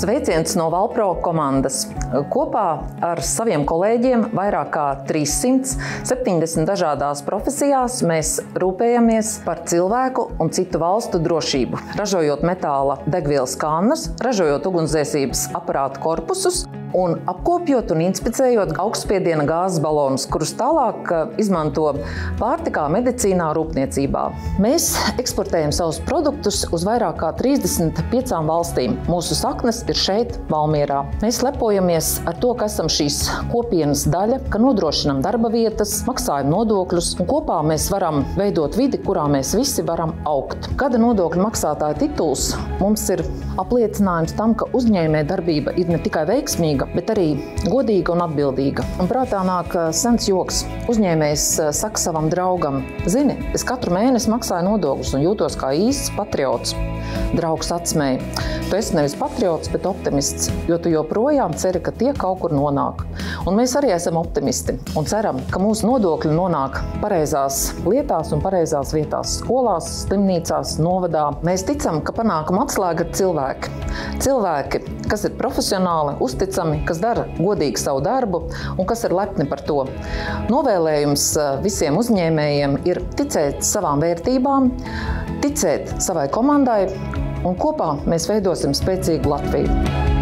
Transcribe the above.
Sveiciens no Valpro komandas. Kopā ar saviem kolēģiem vairāk kā 370 dažādās profesijās mēs rūpējamies par cilvēku un citu valstu drošību, ražojot metāla degvielas kannas, ražojot ugunsdzēsības aparātu korpusus un apkopjot un inspicējot augstspiediena gāzes balonus, kurus tālāk izmanto pārtikā, medicīnā, rūpniecībā. Mēs eksportējam savus produktus uz vairāk kā 35 valstīm. Mūsu saknes ir šeit, Valmierā. Mēs lepojamies ar to, ka esam šīs kopienas daļa, ka nodrošinam darba vietas, maksājam nodokļus, un kopā mēs varam veidot vidi, kurā mēs visi varam augt. Gada nodokļu maksātāja tituls mums ir apliecinājums tam, ka uzņēmē darbība ir ne tikai veiksmīga, bet arī godīga un atbildīga. Un prātā nāk sens joks. Uzņēmējs saka savam draugam: zini, es katru mēnesi maksāju nodokļus un jūtos kā īsts patriots. Draugs atsmēja: tu esi nevis patriots, bet optimists, jo tu joprojām ceri, ka tie kaut kur nonāk. Un mēs arī esam optimisti un ceram, ka mūsu nodokļi nonāk pareizās lietās un pareizās vietās, skolās, slimnīcās, novadā. Mēs ticam, ka panākuma atslēga ir cilvēki. Cilvēki, kas ir profesionāli, uzticami, kas dara godīgi savu darbu un kas ir lepni par to. Novēlējums visiem uzņēmējiem ir ticēt savām vērtībām, ticēt savai komandai, un kopā mēs veidosim spēcīgu Latviju.